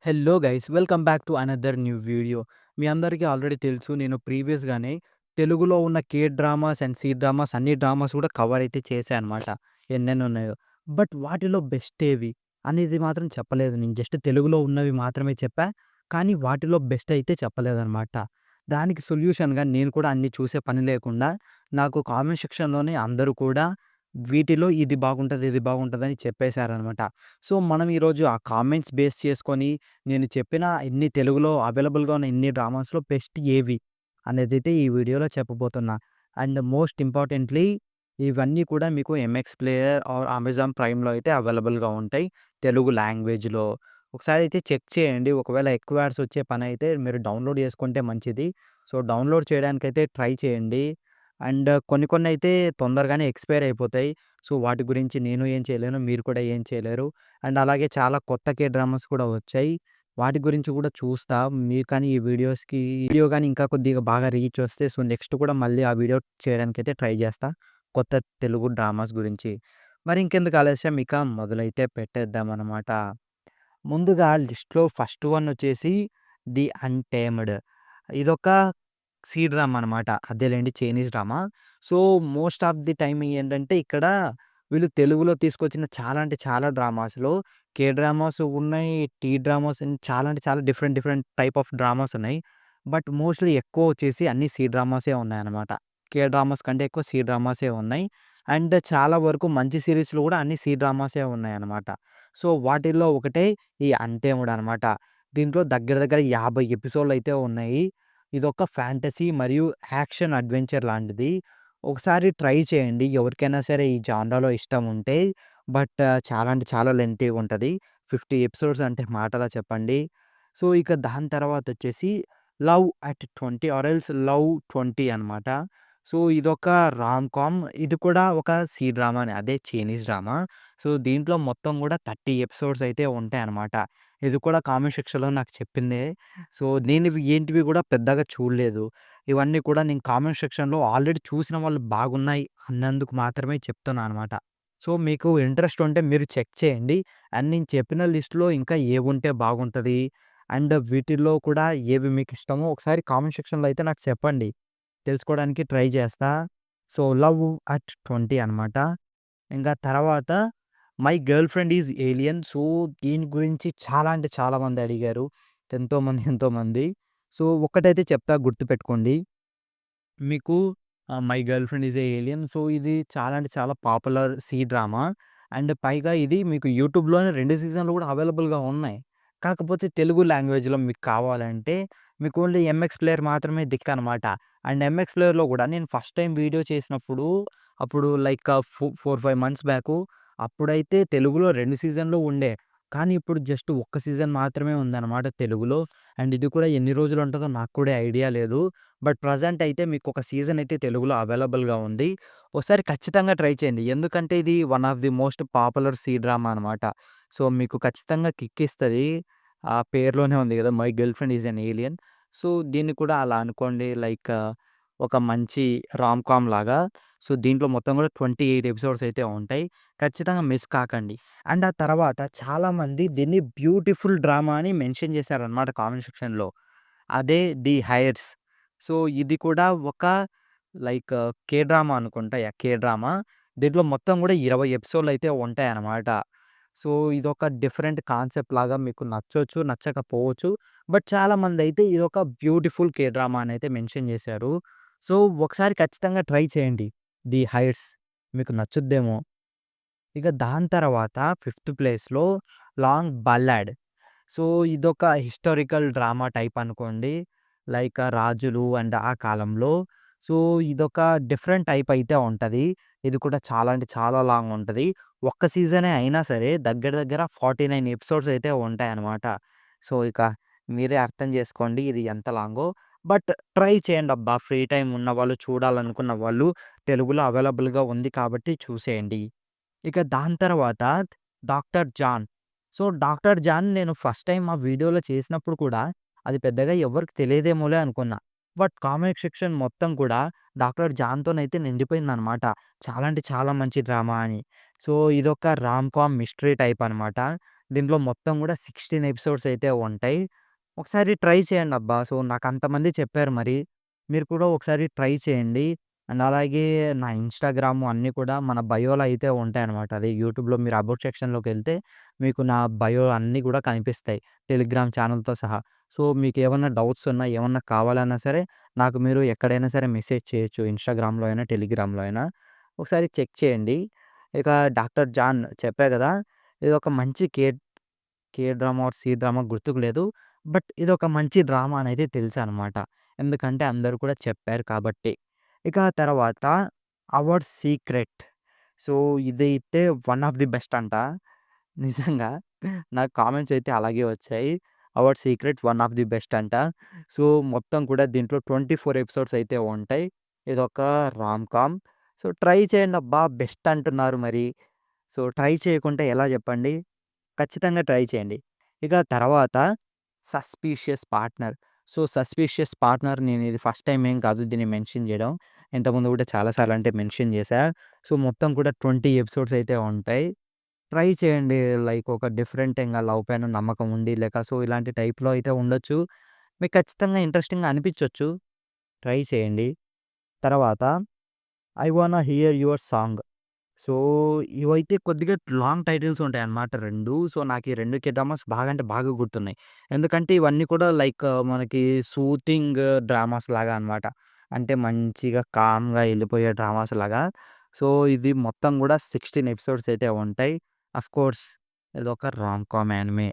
Hello guys welcome back to another new video. మీ అందరికీ already తెలుసు నేను ప్రీవియస్‌గానే తెలుగులో ఉన్న K dramas and C dramas అన్ని డ్రామాస్ కూడా కవర్ అయితే చేశా అనమాట. ఎన్నెన్ని ఉన్నాయో. బట్ వాటిలో బెస్ట్ ఏవి అనేది మాత్రం చెప్పలేదు. నేను జస్ట్ తెలుగులో ఉన్నవి మాత్రమే చెప్పా. కానీ వాటిలో బెస్ట్ అయితే చెప్పలేదనమాట. దానికి సొల్యూషన్‌గా నేను కూడా అన్నీ చూసే పని లేకుండా నాకు కామెంట్ సెక్షన్‌లోనే అందరూ కూడా వీటిలో ఇది బాగుంటది, ఇది బాగుంటదని చెప్పేశారనమాట. సో, మనం ఈరోజు ఆ కామెంట్స్ బేస్ చేసుకొని నేను చెప్పిన ఇన్ని తెలుగులో అవైలబుల్‌గా ఉన్న ఇన్ని డ్రామాస్‌లో బెస్ట్ ఏవి అనేదైతే ఈ వీడియోలో చెప్పబోతున్నా. అండ్ మోస్ట్ ఇంపార్టెంట్‌లీ ఇవన్నీ కూడా మీకు ఎంఎక్స్ ప్లేయర్ ఆర్ అమెజాన్ ప్రైమ్‌లో అయితే అవైలబుల్‌గా ఉంటాయి. తెలుగు లాంగ్వేజ్‌లో. ఒకసారి అయితే చెక్ చేయండి. ఒకవేళ ఎక్కువ యాడ్స్ వచ్చే పనైతే మీరు డౌన్‌లోడ్ చేసుకుంటే మంచిది. సో, డౌన్‌లోడ్ చేయడానికైతే ట్రై చేయండి. అండ్ కొన్ని కొన్నయితే తొందరగానే ఎక్స్‌పైర్ అయిపోతాయి. సో, వాటి గురించి నేను ఏం చేయలేను. మీరు కూడా ఏం చేయలేరు. అండ్ అలాగే చాలా కొత్త కే డ్రామాస్ కూడా వచ్చాయి. వాటి గురించి కూడా చూస్తా. మీరు కానీ ఈ వీడియో గాని ఇంకా కొద్దిగా బాగా రీచ్ వస్తే సో, నెక్స్ట్ కూడా మళ్ళీ ఆ వీడియో చేయడానికైతే ట్రై చేస్తా. కొత్త తెలుగు డ్రామాస్ గురించి. మరి ఇంకెందుకు ఆలస్యం ఇక మొదలైతే పెట్టేద్దామనమాట. ముందుగా లిస్ట్‌లో ఫస్ట్ వన్ వచ్చేసి 'ది అన్‌టేమ్డ్'. ఇదొక సీ డ్రామా అనమాట. అదేలెండి Chinese drama. So, most of the time ఏంటంటే ఇక్కడ వీళ్ళు తెలుగులో తీసుకొచ్చిన చాలా అంటే చాలా డ్రామాస్‌లో కే డ్రామాస్ ఉన్నాయి, టీ డ్రామాస్ చాలా అంటే చాలా different different type of dramas ఉన్నాయి. బట్ మోస్ట్‌లీ ఎక్కువ వచ్చేసి అన్ని సీ డ్రామాసే ఉన్నాయన్నమాట. కే డ్రామాస్ కంటే ఎక్కువ సీ డ్రామాసే ఉన్నాయి. అండ్ చాలా వరకు మంచి సీరీస్‌లు కూడా అన్ని సీ డ్రామాసే ఉన్నాయన్నమాట. సో, వాటిల్లో ఒకటే ఈ 'అన్‌టేమ్డ్' అనమాట. దీంట్లో దగ్గర దగ్గర 50 ఎపిసోడ్‌లయితే ఉన్నాయి. ఇదొక ఫ్యాంటసీ మరియు యాక్షన్ అడ్వెంచర్ లాంటిది. ఒకసారి ట్రై చేయండి. ఎవరికైనా సరే ఈ జానరాలో ఇష్టం ఉంటే. బట్ చాలా అంటే చాలా లెంతీగా ఉంటది. 50 ఎపిసోడ్స్ అంటే మాటలా చెప్పండి. సో, ఇక దాని తర్వాతొచ్చేసి 'love at 20' or else 'love 20' అనమాట. సో, ఇదొక రామ్ కామ్. ఇది కూడా ఒక సి డ్రామానే. అదే చైనీస్ డ్రామా. సో, దీంట్లో మొత్తం గూడా 30 ఎపిసోడ్స్ అయితే ఉంటాయనమాట. ఇది కూడా కామెంట్ సెక్షన్‌లో నాకు చెప్పిందే. సో, నేనివి ఏంటివి గూడా పెద్దగా చూడలేదు. ఇవన్నీ కూడా నేను కామెంట్ సెక్షన్‌లో ఆల్రెడీ చూసిన వాళ్ళు బాగున్నాయి అన్నందుకు మాత్రమే చెప్తున్నా అనమాట. సో, మీకు ఇంట్రెస్ట్ ఉంటే మీరు చెక్ చేయండి. అండ్ నేను చెప్పిన లిస్ట్‌లో ఇంకా ఏవుంటే బాగుంటది. అండ్ వీటిల్లో కూడా ఏవి మీకిష్టమో ఒకసారి కామెంట్ సెక్షన్‌లో అయితే నాకు చెప్పండి. తెలుసుకోవడానికి ట్రై చేస్తా. సో, 'లవ్ అట్ 20' అనమాట. ఇంకా తర్వాత 'my girlfriend is alien.' So, దీని గురించి చాలా అంటే చాలా మంది అడిగారు. ఎంతోమంది. సో, ఒక్కటైతే చెప్తా గుర్తుపెట్టుకోండి. మీకు 'my girlfriend is a alien.' So, ఇది చాలా అంటే చాలా పాపులర్ సి డ్రామా. అండ్ పైగా ఇది మీకు యూట్యూబ్‌లోనే 2 సీజన్‌లు కూడా అవైలబుల్‌గా ఉన్నాయి. కాకపోతే తెలుగు లాంగ్వేజ్‌లో మీకు కావాలంటే మీకు ఓన్లీ ఎంఎక్స్ ప్లేయర్ మాత్రమే దిక్కనమాట. అండ్ ఎంఎక్స్ ప్లేయర్‌లో కూడా నేను ఫస్ట్ టైమ్ వీడియో చేసినప్పుడు అప్పుడు లైక్ 4, 5 మంత్స్ బ్యాకు అప్పుడైతే తెలుగులో 2 సీజన్‌లు ఉండే. కానీ ఇప్పుడు జస్ట్ ఒక్క సీజన్ మాత్రమే ఉందన్నమాట తెలుగులో. అండ్ ఇది కూడా ఎన్ని రోజులు ఉంటదో నాకు కూడా ఐడియా లేదు. బట్ ప్రెజెంట్ అయితే మీకొక సీజన్ అయితే తెలుగులో అవైలబుల్‌గా ఉంది. ఒకసారి ఖచ్చితంగా ట్రై చేయండి. ఎందుకంటే ఇది one of the most popular C drama అనమాట. సో, మీకు ఖచ్చితంగా కిక్కిస్తది. ఆ పేరులోనే ఉంది గదా! 'My girlfriend is an alien.' So, దీన్ని కూడా అలా అనుకోండి లైక్ ఒక మంచి రామ్ కామ్ లాగా. సో, దీంట్లో మొత్తం గూడా 28 ఎపిసోడ్స్ అయితే ఉంటాయి. ఖచ్చితంగా మిస్ కాకండి. అండ్ ఆ తర్వాత చాలామంది దీన్ని బ్యూటిఫుల్ డ్రామా అని మెన్షన్ చేశారనమాట కామెంట్ సెక్షన్‌లో. అదే 'ది హైట్స్.' సో, ఇది కూడా ఒక లైక్ కే డ్రామా అనుకుంటా. యాహ్! K drama. దీంట్లో మొత్తం గూడా 20 ఎపిసోడ్‌లయితే ఉంటాయన్నమాట. సో, ఇదొక డిఫరెంట్ కాన్సెప్ట్ లాగా మీకు నచ్చొచ్చు, నచ్చకపోవచ్చు. బట్ చాలామందయితే ఇదొక బ్యూటిఫుల్ కే డ్రామా అనైతే మెన్షన్ చేశారు. సో, ఒకసారి ఖచ్చితంగా ట్రై చేయండి. 'ది హైట్స్' మీకు నచ్చుద్దేమో. ఇక దాని తర్వాత ఫిఫ్త్ ప్లేస్‌లో 'లాంగ్ బల్లడ్.' సో, ఇదొక హిస్టారికల్ డ్రామా టైప్ అనుకోండి. లైక్ రాజులు అండ్ ఆ కాలంలో. సో, ఇదొక డిఫరెంట్ టైప్ అయితే ఉంటది. ఇది కూడా చాలా అంటే చాలా లాంగ్ ఉంటది. ఒక్క సీజనే అయినా సరే దగ్గర దగ్గర 49 ఎపిసోడ్స్ అయితే ఉంటాయన్నమాట. సో, ఇక మీరే అర్థం చేసుకోండి ఇది ఎంత లాంగో. బట్ ట్రై చేయండబ్బా! ఫ్రీ టైమ్ ఉన్నవాళ్ళు, చూడాలనుకున్న వాళ్ళు తెలుగులో అవైలబుల్‌గా ఉంది కాబట్టి చూసేయండి. ఇక దాని తర్వాత 'doctor John.' So, 'doctor John' నేను ఫస్ట్ టైమ్ ఆ వీడియోలో చేసినప్పుడు కూడా అది పెద్దగా ఎవ్వరికి తెలియదేమోలే అనుకున్నా. బట్ కామెంట్ సెక్షన్ మొత్తం కూడా 'డాక్టర్ జాన్‌తోనైతే నిండిపోయిందనమాట. చాలా అంటే చాలా మంచి డ్రామా అని. సో, ఇదొక రామ్ కామ్ మిస్టరీ టైప్ అనమాట. దీంట్లో మొత్తం గూడా 16 ఎపిసోడ్స్ అయితే ఉంటాయి. ఒకసారి ట్రై చేయండబ్బా! సో, నాకంతమంది చెప్పారు మరి. మీరు కూడా ఒకసారి ట్రై చేయండి. అండ్ అలాగే నా ఇన్‌స్టాగ్రాము అన్నీ కూడా మన బయోలో అయితే ఉంటాయనమాట. అదే యూట్యూబ్‌లో మీరు అబౌట్ సెక్షన్‌లోకెళ్తే మీకు నా బయో అన్నీ గూడా కనిపిస్తాయి. టెలిగ్రామ్ ఛానెల్‌తో సహా. సో, మీకేమన్నా డౌట్స్ ఉన్నా, ఏమన్నా కావాలన్నా సరే నాకు మీరు ఎక్కడైనా సరే మెసేజ్ చేయొచ్చు. ఇన్‌స్టాగ్రామ్‌లో అయినా, టెలిగ్రామ్‌లో అయినా. ఒకసారి చెక్ చేయండి. ఇక 'డాక్టర్ జాన్' చెప్పా గదా! ఇదొక మంచి K drama or C drama గుర్తుకు లేదు. బట్ ఇదొక మంచి డ్రామా అనైతే తెలుసనమాట. ఎందుకంటే అందరూ కూడా చెప్పారు కాబట్టి. ఇక తర్వాత 'అవర్ సీక్రెట్' సో, ఇదైతే వన్ ఆఫ్ ది బెస్ట్ అంట. నిజంగా నాకు కామెంట్స్ అయితే అలాగే వచ్చాయి. 'Our secret' one of the best అంట. సో, మొత్తం కూడా దీంట్లో 24 ఎపిసోడ్స్ అయితే ఉంటాయి. ఇదొక రామ్ కామ్. సో, ట్రై చేయండబ్బా! బెస్ట్ అంటున్నారు మరి. సో, ట్రై చేయకుంటే ఎలా జెప్పండి? ఖచ్చితంగా ట్రై చేయండి. ఇక తర్వాత 'suspicious partner.' So, 'suspicious partner' నేనిది ఫస్ట్ టైమ్ ఏం కాదు దీన్ని మెన్షన్ జేయడం. ఇంతకుముందు గూడా చాలా సార్లు అంటే మెన్షన్ చేశా. సో, మొత్తం కూడా 20 ఎపిసోడ్స్ అయితే ఉంటాయి. ట్రై చేయండి. లైక్ ఒక డిఫరెంట్ ఇంగ లవ్ పైన నమ్మకం ఉండి, లేక సో, ఇలాంటి టైప్‌లో అయితే ఉండొచ్చు. మీకు ఖచ్చితంగా ఇంట్రెస్టింగ్‌గా అనిపించొచ్చు. ట్రై చేయండి. తర్వాత 'ఐ వానా హియర్ యువర్ సాంగ్.' సో, ఇవైతే కొద్దిగా లాంగ్ టైటిల్స్ ఉంటాయన్నమాట 2. సో, నాకు ఈ 2 డ్రామాస్ బాగా అంటే బాగా గుర్తున్నాయి. ఎందుకంటే ఇవన్నీ కూడా లైక్ మనకి సూతింగ్ డ్రామాస్ లాగా అన్నమాట. అంటే మంచిగా కామ్‌గా ఎళ్ళిపోయే డ్రామాస్ లాగా. సో, ఇది మొత్తం గూడా 16 ఎపిసోడ్స్ అయితే ఉంటాయి. ఆఫ్‌కోర్స్ ఇదొక రామ్ కామ్ యానిమే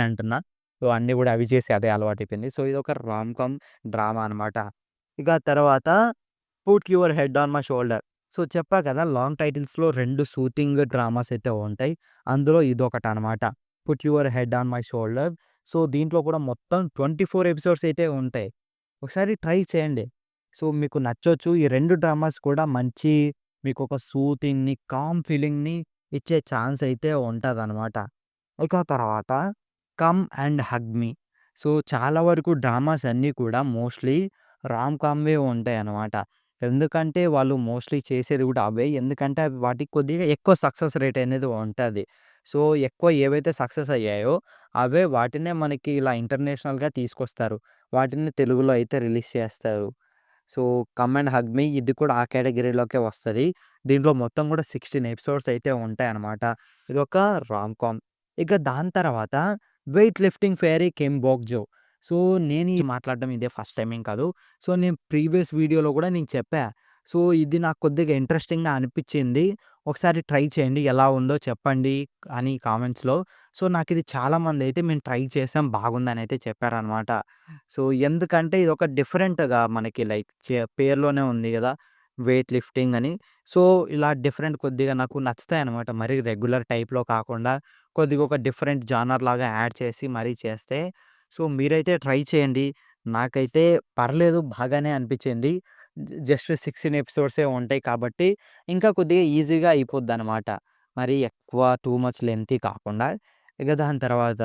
అంటున్నా. సో, అన్నీ గూడా అవి చేసి అదే అలవాటైపోయింది. సో, ఇదొక రామ్ కామ్ డ్రామా అనమాట. ఇక తర్వాత 'put your head on my shoulder.' So, చెప్పా కదా! లాంగ్ టైటిల్స్‌లో 2 సూతింగ్ డ్రామాస్ అయితే ఉంటాయి. అందులో ఇదొకటనమాట. 'Put your head on my shoulder.' So, దీంట్లో కూడా మొత్తం 24 ఎపిసోడ్స్ అయితే ఉంటాయి. ఒకసారి ట్రై చేయండి. సో, మీకు నచ్చొచ్చు. ఈ 2 డ్రామాస్ కూడా మంచి మీకొక సూతింగ్‌ని, కామ్ ఫీలింగ్‌ని ఇచ్చే ఛాన్స్ అయితే ఉంటదనమాట. ఇక తర్వాత 'come and hug me.' So, చాలా వరకు డ్రామాస్ అన్నీ కూడా మోస్ట్‌లీ రామ్ కామ్‌వే ఉంటాయనమాట. ఎందుకంటే వాళ్ళు మోస్ట్‌లీ చేసేది కూడా అవే. ఎందుకంటే అవి వాటికి కొద్దిగా ఎక్కువ సక్సెస్ రేట్ అనేది ఉంటది. సో, ఎక్కువ ఏవైతే సక్సెస్ అయ్యాయో అవే వాటినే మనకి ఇలా ఇంటర్నేషనల్‌గా తీసుకొస్తారు. వాటిని తెలుగులో అయితే రిలీజ్ చేస్తారు. So, 'come and hug me' ఇది కూడా ఆ కేటగరీలోకే వస్తది. దీంట్లో మొత్తం కూడా 16 ఎపిసోడ్స్ అయితే ఉంటాయన్నమాట. ఇదొక రామ్ కామ్. ఇక దాని తర్వాత 'వెయిట్ లిఫ్టింగ్ ఫెయిరీ కిమ్ బోక్ జో.' సో, నేను ఈ మాట్లాడడం ఇదే ఫస్ట్ టైమ్ ఏం కాదు. సో, నేను ప్రీవియస్ వీడియోలో కూడా నేను చెప్పా. సో, ఇది నాకు కొద్దిగా ఇంట్రెస్టింగ్‌గా అనిపిచ్చింది. ఒకసారి ట్రై చేయండి. ఎలా ఉందో చెప్పండి అని కామెంట్స్‌లో. సో, నాకిది చాలామందైతే మేము ట్రై చేసాం బాగుందనైతే చెప్పారనమాట. సో, ఎందుకంటే ఇదొక డిఫరెంట్‌గా మనకి లైక్ పేరులోనే ఉంది గదా! వెయిట్ లిఫ్టింగ్ అని. సో, ఇలా డిఫరెంట్ కొద్దిగా నాకు నచ్చుతాయనమాట. మరీ రెగ్యులర్ టైప్‌లో కాకుండా కొద్దిగా ఒక డిఫరెంట్ జానర్ లాగా యాడ్ చేసి మరీ చేస్తే. సో, మీరైతే ట్రై చేయండి. నాకైతే పర్లేదు బాగానే అనిపిచ్చింది. జస్ట్ 16 ఎపిసోడ్సే ఉంటాయి కాబట్టి ఇంకా కొద్దిగా ఈజీగా అయిపోద్దనమాట. మరీ ఎక్కువ టూ మచ్ లెంతీ కాకుండా. ఇక దాని తర్వాత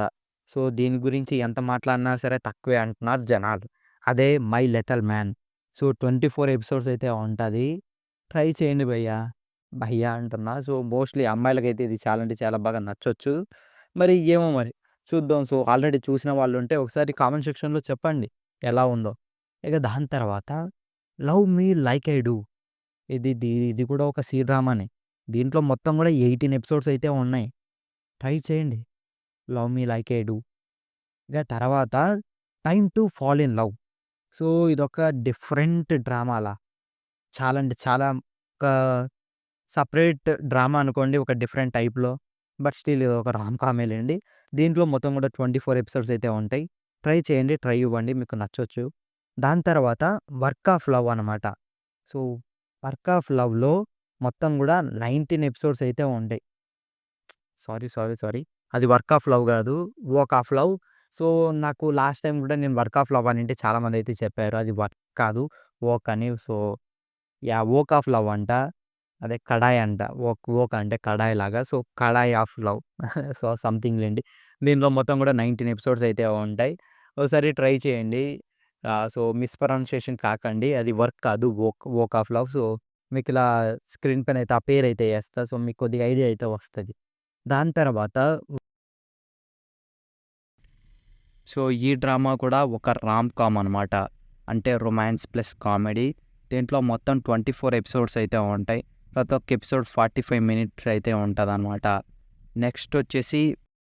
సో, దీని గురించి ఎంత మాట్లాడినా సరే తక్కువే అంటున్నారు జనాలు. అదే 'my little man.' So, 24 episodes అయితే ఉంటది. ట్రై చేయండి భయ్యా. భయ్యా అంటున్నా. సో, మోస్ట్‌లీ అమ్మాయిలకైతే ఇది చాలా అంటే చాలా బాగా నచ్చొచ్చు. మరి ఏమో మరి చూద్దాం. సో, ఆల్రెడీ చూసిన వాళ్ళుంటే ఒకసారి కామెంట్ సెక్షన్‌లో చెప్పండి ఎలా ఉందో. ఇక దాని తర్వాత 'love me like I do.' ఇది కూడా ఒక సి డ్రామానే. దీంట్లో మొత్తం కూడా 18 ఎపిసోడ్స్ అయితే ఉన్నాయి. ట్రై చేయండి. 'Love me like I do.' ఇక తర్వాత 'time to fall in love.' So, ఇదొక డిఫరెంట్ డ్రామాలా. చాలా అంటే చాలా ఒక సెపరేట్ డ్రామా అనుకోండి. ఒక డిఫరెంట్ టైప్‌లో. బట్ స్టిల్ ఇదొక రామ్ కామేలెండి. దీంట్లో మొత్తం కూడా 24 ఎపిసోడ్స్ అయితే ఉంటాయి. ట్రై చేయండి. ట్రై ఇవ్వండి. మీకు నచ్చొచ్చు. దాని తర్వాత 'వర్క్ ఆఫ్ లవ్' అనమాట. సో, 'వర్క్ ఆఫ్ లవ్‌లో' మొత్తం గూడా 19 ఎపిసోడ్స్ అయితే ఉంటాయి. సారీ. అది 'వర్క్ ఆఫ్ లవ్' గాదు. 'Wok of love.' సో, నాకు లాస్ట్ టైమ్ గూడా నేను 'వర్క్ ఆఫ్ లవ్' అనంటే చాలామందైతే చెప్పారు. అది వర్క్ కాదు. వోక్ అని. So, yeah! 'Wok of love' అంట. అదే కడాయి అంట. వోక్ అంటే కడాయి లాగా. So, 'kadai of love.' So, something లెండి. దీనిలో మొత్తం గూడా 19 ఎపిసోడ్స్ అయితే ఉంటాయి. ఒకసారి ట్రై చేయండి. సో, మిస్‌ప్రొనౌన్సియేషన్ కాకండి. అది వర్క్ కాదు. Wok of love. సో, మీకిలా స్క్రీన్ పైన అయితే ఆ పేరైతే యేస్తా. సో, మీకు కొద్దిగా ఐడియా అయితే వస్తది. దాని తర్వాత సో, ఈ డ్రామా కూడా ఒక రామ్ కామ్ అనమాట. అంటే రొమాన్స్ ప్లస్ కామెడీ. దీంట్లో మొత్తం 24 ఎపిసోడ్స్ అయితే ఉంటాయి. ప్రతి ఒక్క ఎపిసోడ్ 45 మినిట్స్ అయితే ఉంటదనమాట. నెక్స్ట్ వచ్చేసి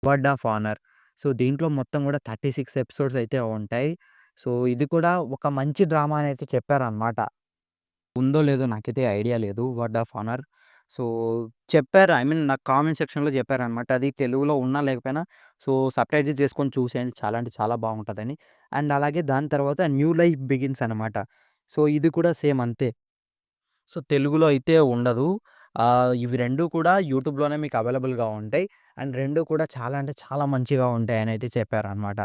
'వర్డ్ ఆఫ్ ఆనర్'. సో, దీంట్లో మొత్తం కూడా 36 ఎపిసోడ్స్ అయితే ఉంటాయి. సో, ఇది కూడా ఒక మంచి డ్రామా అని అయితే చెప్పారనమాట. ఉందో లేదో నాకైతే ఐడియా లేదు 'వర్డ్ ఆఫ్ ఆనర్'. సో, చెప్పారు. ఐ మీన్ నాకు కామెంట్ సెక్షన్‌లో చెప్పారనమాట. అది తెలుగులో ఉన్నా లేకపోయినా సో, సబ్‌టైటిల్స్ చేసుకొని చూసేయండి. చాలా అంటే చాలా బాగుంటదని. అండ్ అలాగే దాని తర్వాత 'న్యూ లైఫ్ బిగిన్స్' అనమాట. సో, ఇది కూడా సేమ్ అంతే. సో, తెలుగులో అయితే ఉండదు. ఇవి 2 కూడా యూట్యూబ్‌లోనే మీకు అవైలబుల్‌గా ఉంటాయి. అండ్ 2 కూడా చాలా అంటే చాలా మంచిగా ఉంటాయనైతే చెప్పారనమాట.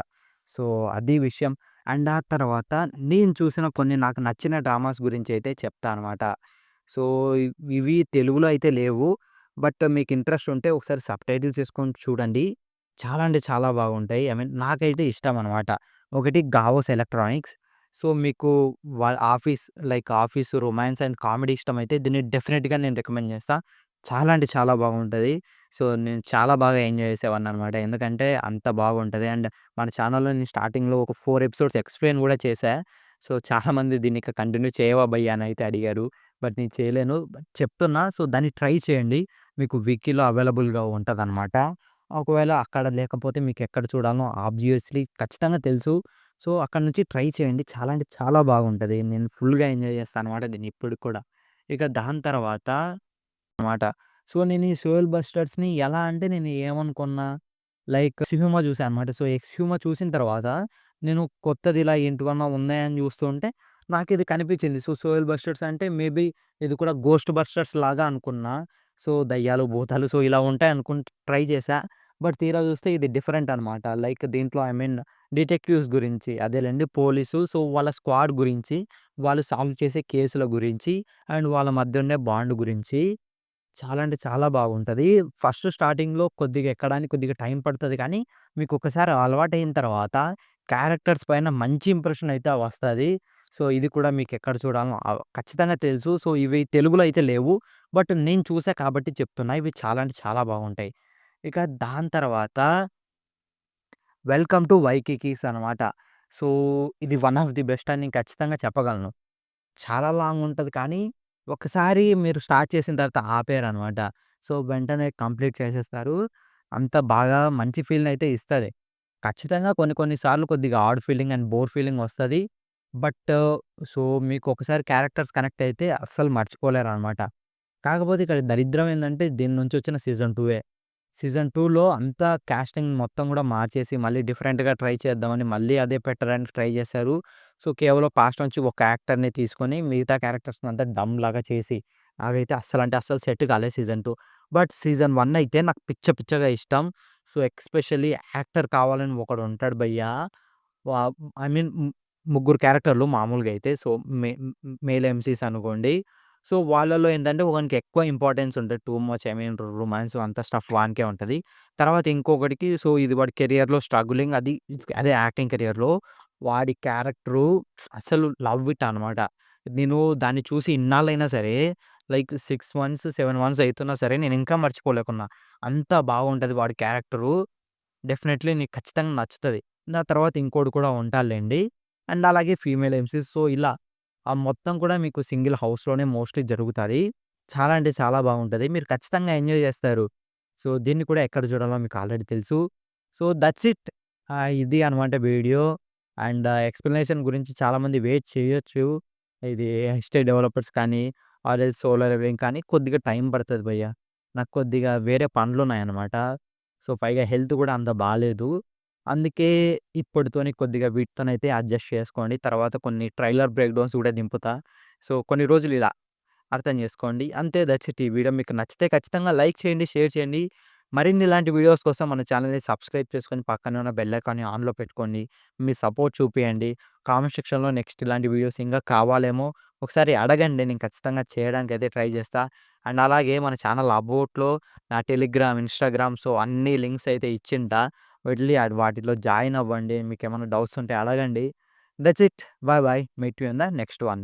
సో, అది విషయం. అండ్ ఆ తర్వాత నేను చూసిన కొన్ని నాకు నచ్చిన డ్రామాస్ గురించైతే చెప్తా అనమాట. సో, ఇవి తెలుగులో అయితే లేవు. బట్ మీకు ఇంట్రెస్ట్ ఉంటే ఒకసారి సబ్‌టైటిల్స్ ఏసుకొని చూడండి. చాలా అంటే చాలా బాగుంటాయి. ఐ మీన్ నాకైతే ఇష్టం అనమాట. ఒకటి 'గావోస్ ఎలక్ట్రానిక్స్'. సో, మీకు office like office romance and comedy ఇష్టమైతే దీన్ని డెఫినిట్‌గా నేను రికమెండ్ చేస్తా. చాలా అంటే చాలా బాగుంటది. సో, నేను చాలా బాగా ఎంజాయ్ చేసేవాడిననమాట. ఎందుకంటే అంత బాగుంటది. అండ్ మన ఛానెల్‌లో నేను స్టార్టింగ్‌లో ఒక 4 ఎపిసోడ్స్ ఎక్స్‌ప్లెయిన్ కూడా చేశా. సో, చాలామంది దీన్ని ఇక కంటిన్యూ చేయవా భయ్యా అని అయితే అడిగారు. బట్ నేను చేయలేను. బట్ చెప్తున్నా. సో, దాన్ని ట్రై చేయండి. మీకు వికీలో అవైలబుల్‌గా ఉంటదనమాట. ఒకవేళ అక్కడ లేకపోతే మీకెక్కడ చూడాలో ఆబ్వియస్‌లీ ఖచ్చితంగా తెలుసు. సో, అక్కడి నుంచి ట్రై చేయండి. చాలా అంటే చాలా బాగుంటది. నేను ఫుల్‌గా ఎంజాయ్ చేస్తాననమాట దీన్ని ఇప్పటికి కూడా. ఇక దాని తర్వాత అనమాట. సో, నేను ఈ 'సోయల్ బస్టర్స్‌ని' ఎలా అంటే నేను ఏమనుకున్నా, లైక్ 'ఎక్స్ హ్యూమా' చూసా అనమాట. సో, 'ఎక్స్ హ్యూమా' చూసిన తర్వాత నేను కొత్తది ఇలా ఏంటివన్నా ఉన్నాయని చూస్తూ ఉంటే నాకిది కనిపించింది. సో, 'సోయల్ బస్టర్స్' అంటే మేబీ ఇది కూడా 'గోస్ట్ బస్టర్స్' లాగా అనుకున్నా. సో, దయ్యాలు, భూతాలు సో, ఇలా ఉంటాయి అనుకుంట ట్రై చేశా. బట్ తీరా చూస్తే ఇది డిఫరెంట్ అనమాట. లైక్ దీంట్లో ఐ మీన్ డిటెక్టివ్స్ గురించి అదేలెండి పోలీసు. సో, వాళ్ళ స్క్వాడ్ గురించి, వాళ్ళు సాల్వ్ చేసే కేసుల గురించి అండ్ వాళ్ళ మధ్య ఉండే బాండ్ గురించి చాలా అంటే చాలా బాగుంటది. ఫస్ట్ స్టార్టింగ్‌లో కొద్దిగా ఎక్కడానికి కొద్దిగా టైం పడతది కానీ, మీకొకసారి అలవాటయిన తర్వాత క్యారెక్టర్స్ పైన మంచి ఇంప్రెషన్ అయితే వస్తది. సో, ఇది కూడా మీకెక్కడ చూడాలో ఖచ్చితంగా తెలుసు. సో, ఇవి తెలుగులో అయితే లేవు. బట్ నేను చూసా కాబట్టి చెప్తున్నా. ఇవి చాలా అంటే చాలా బాగుంటాయి. ఇక దాని తర్వాత 'వెల్కమ్ టు వైకికీస్' అనమాట. సో, ఇది వన్ ఆఫ్ ది బెస్ట్ అని నేను ఖచ్చితంగా చెప్పగలను. చాలా లాంగ్ ఉంటది కానీ, ఒకసారి మీరు స్టార్ట్ చేసిన తర్వాత ఆపేయరనమాట. సో, వెంటనే కంప్లీట్ చేసేస్తారు. అంత బాగా మంచి ఫీల్‌నయితే ఇస్తది. ఖచ్చితంగా కొన్ని కొన్ని సార్లు కొద్దిగా odd feeling and bore feeling వస్తది. బట్ సో, మీకు ఒకసారి క్యారెక్టర్స్ కనెక్ట్ అయితే అస్సలు మర్చిపోలేరనమాట. కాకపోతే ఇక్కడ దరిద్రం ఏందంటే దీని నుంచి వచ్చిన సీజన్ 2 సీజన్ 2లో అంతా కాస్టింగ్ మొత్తం గూడా మార్చేసి, మళ్ళీ డిఫరెంట్‌గా ట్రై చేద్దామని మళ్ళీ అదే పెట్టడానికి ట్రై చేశారు. సో, కేవలం పాస్ట్ నుంచి ఒక యాక్టర్‌ని తీసుకొని మిగతా క్యారెక్టర్స్‌ని అంతా డమ్ లాగా చేసి, అదైతే అస్సలంటే అస్సలు సెట్ కాలేదు సీజన్ 2. బట్ సీజన్ 1 అయితే నాకు పిచ్చ పిచ్చగా ఇష్టం. సో, ఎస్పెషల్లీ యాక్టర్ కావాలని ఒకడుంటాడు భయ్యా! వా ఐ మీన్ ముగ్గురు క్యారెక్టర్‌లు మామూలుగా అయితే. సో, మే మేల్ ఎంసీస్ అనుకోండి. సో, వాళ్ళలో ఏందంటే ఒకనికి ఎక్కువ ఇంపార్టెన్స్ ఉంటది. Too much I mean romance అంతా స్టఫ్ వానికే ఉంటది. తర్వాత ఇంకొకడికి సో, ఇది వాడి కెరియర్‌లో స్ట్రగ్లింగ్ అదే యాక్టింగ్ కెరియర్‌లో వాడి క్యారెక్టరు అసలు లవ్ ఇట్ అనమాట. నేను దాన్ని చూసి ఇన్నాళ్ళైనా సరే లైక్ 6 మంత్స్, 7 మంత్స్ అయితున్నా సరే నేను ఇంకా మర్చిపోలేకున్నా. అంత బాగుంటది వాడి క్యారెక్టరు. డెఫినైట్‌లీ నీకు ఖచ్చితంగా నచ్చుతది. నా తర్వాత ఇంకోడు కూడా ఉంటాడులెండి. అండ్ అలాగే ఫీమేల్ ఎంసీస్. సో, ఇలా మొత్తం కూడా మీకు సింగిల్ హౌస్‌లోనే మోస్ట్‌లీ జరుగుతది. చాలా అంటే చాలా బాగుంటది. మీరు ఖచ్చితంగా ఎంజాయ్ చేస్తారు. సో, దీన్ని కూడా ఎక్కడ చూడాలో మీకు ఆల్రెడీ తెలుసు. So, that's it. ఇది అనమాట వీడియో. అండ్ ఎక్స్‌ప్లనేషన్ గురించి చాలామంది వెయిట్ చేయొచ్చు. ఇది ఎస్టేట్ డెవలపర్స్ కానీ, ఆర్ ఎల్స్ సోలార్ లెవెలింగ్ కానీ కొద్దిగా టైం పడతది భయ్య. నాకు కొద్దిగా వేరే పనులున్నాయన్నమాట. సో, పైగా హెల్త్ కూడా అంత బాలేదు. అందుకే ఇప్పటితోని కొద్దిగా వీటితోనైతే అడ్జస్ట్ చేసుకోండి. తర్వాత కొన్ని ట్రైలర్ బ్రేక్ డౌన్స్ కూడా దింపుతా. సో, కొన్ని రోజులు ఇలా అర్థం చేసుకోండి. అంతే దట్స్ ఇట్. ఈ వీడియో మీకు నచ్చితే ఖచ్చితంగా లైక్ చేయండి, షేర్ చేయండి. మరిన్ని ఇలాంటి వీడియోస్ కోసం మన ఛానెల్‌ని సబ్స్క్రైబ్ చేసుకొని పక్కనే ఉన్న బెల్ ఐకాన్‌ని ఆన్‌లో పెట్టుకోండి. మీ సపోర్ట్ చూపియండి. కామెంట్ సెక్షన్‌లో నెక్స్ట్ ఇలాంటి వీడియోస్ ఇంకా కావాలేమో ఒకసారి అడగండి. నేను ఖచ్చితంగా చేయడానికైతే ట్రై చేస్తా. అండ్ అలాగే మన ఛానల్ అబౌట్‌లో నా టెలిగ్రామ్, ఇన్‌స్టాగ్రామ్ సో, అన్ని లింక్స్ అయితే ఇచ్చింటా. వెళ్లి వాటిలో జాయిన్ అవ్వండి. మీకేమైనా డౌట్స్ ఉంటే అడగండి. That's it. By by. Meet you in the next one.